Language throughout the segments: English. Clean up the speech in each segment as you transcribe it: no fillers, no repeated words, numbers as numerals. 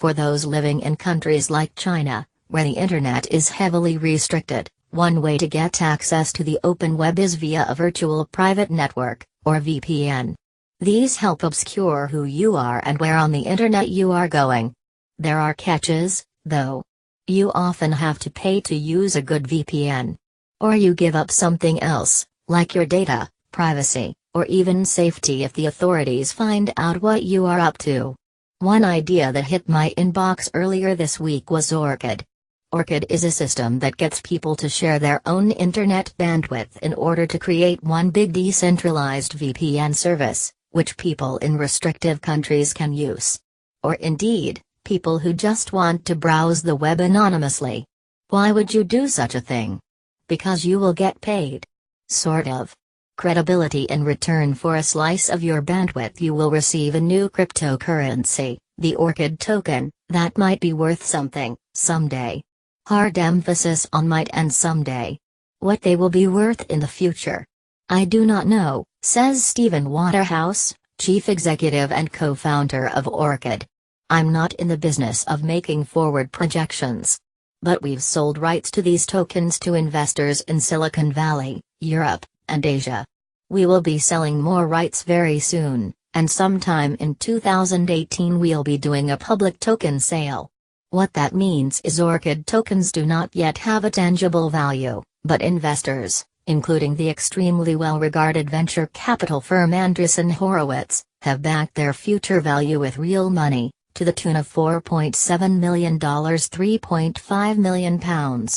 For those living in countries like China, where the internet is heavily restricted, one way to get access to the open web is via a virtual private network, or VPN. These help obscure who you are and where on the internet you are going. There are catches, though. You often have to pay to use a good VPN. Or you give up something else, like your data, privacy, or even safety if the authorities find out what you are up to. One idea that hit my inbox earlier this week was Orchid. Orchid is a system that gets people to share their own internet bandwidth in order to create one big decentralized VPN service, which people in restrictive countries can use. Or indeed, people who just want to browse the web anonymously. Why would you do such a thing? Because you will get paid. Sort of. Credibility in return for a slice of your bandwidth. You will receive a new cryptocurrency, the Orchid token, that might be worth something, someday. Hard emphasis on might and someday. What they will be worth in the future, I do not know, says Stephen Waterhouse, chief executive and co-founder of Orchid. I'm not in the business of making forward projections. But we've sold rights to these tokens to investors in Silicon Valley, Europe, and Asia. We will be selling more rights very soon, and sometime in 2018 we'll be doing a public token sale. What that means is Orchid tokens do not yet have a tangible value, but investors, including the extremely well-regarded venture capital firm Andreessen Horowitz, have backed their future value with real money, to the tune of $4.7 million, £3.5 million.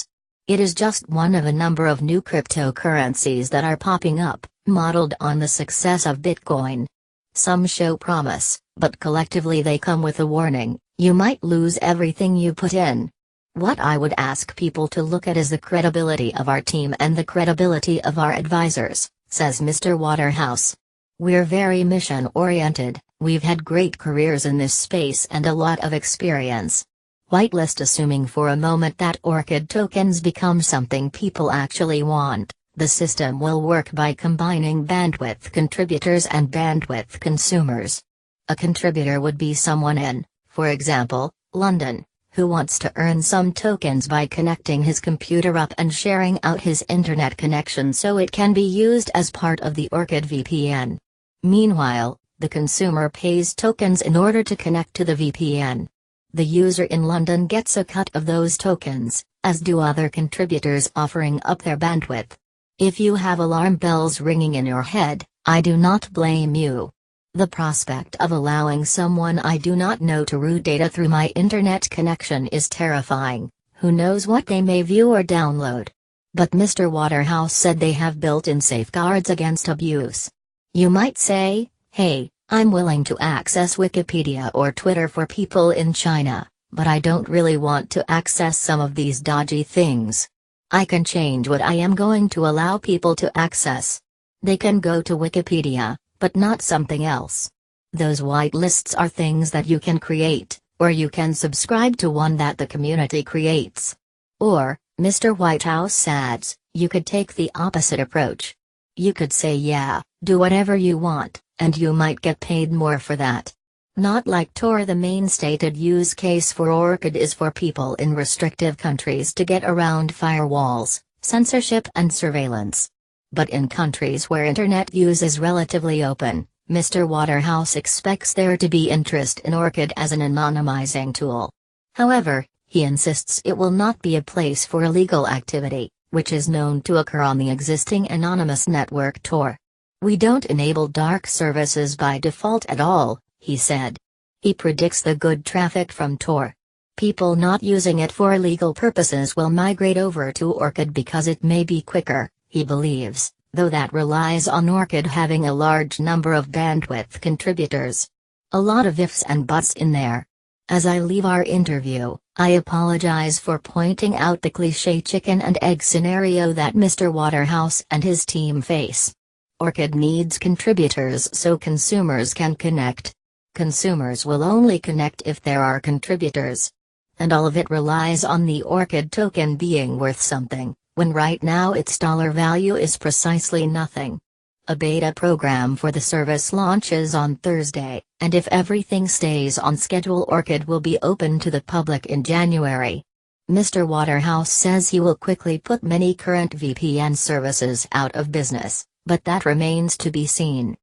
It is just one of a number of new cryptocurrencies that are popping up, modeled on the success of Bitcoin. Some show promise, but collectively they come with a warning: you might lose everything you put in. What I would ask people to look at is the credibility of our team and the credibility of our advisors, says Mr. Waterhouse. We're very mission-oriented, we've had great careers in this space and a lot of experience. Whitelist. Assuming for a moment that Orchid tokens become something people actually want, the system will work by combining bandwidth contributors and bandwidth consumers. A contributor would be someone in, for example, London, who wants to earn some tokens by connecting his computer up and sharing out his internet connection so it can be used as part of the Orchid VPN. Meanwhile, the consumer pays tokens in order to connect to the VPN. The user in London gets a cut of those tokens, as do other contributors offering up their bandwidth. If you have alarm bells ringing in your head, I do not blame you. The prospect of allowing someone I do not know to route data through my internet connection is terrifying. Who knows what they may view or download? But Mr. Waterhouse said they have built-in safeguards against abuse. You might say, hey, I'm willing to access Wikipedia or Twitter for people in China, but I don't really want to access some of these dodgy things. I can change what I am going to allow people to access. They can go to Wikipedia, but not something else. Those whitelists are things that you can create, or you can subscribe to one that the community creates. Or, Mr. Whitehouse adds, you could take the opposite approach. You could say, yeah, do whatever you want, and you might get paid more for that. Not like Tor. The main stated use case for Orchid is for people in restrictive countries to get around firewalls, censorship and surveillance. But in countries where internet use is relatively open, Mr. Waterhouse expects there to be interest in Orchid as an anonymizing tool. However, he insists it will not be a place for illegal activity, which is known to occur on the existing anonymous network Tor. We don't enable dark services by default at all, he said. He predicts the good traffic from Tor. People not using it for illegal purposes will migrate over to Orchid because it may be quicker, he believes, though that relies on Orchid having a large number of bandwidth contributors. A lot of ifs and buts in there. As I leave our interview, I apologize for pointing out the cliché chicken and egg scenario that Mr. Waterhouse and his team face. Orchid needs contributors so consumers can connect. Consumers will only connect if there are contributors. And all of it relies on the Orchid token being worth something, when right now its dollar value is precisely nothing. A beta program for the service launches on Thursday, and if everything stays on schedule, Orchid will be open to the public in January. Mr. Waterhouse says he will quickly put many current VPN services out of business, but that remains to be seen.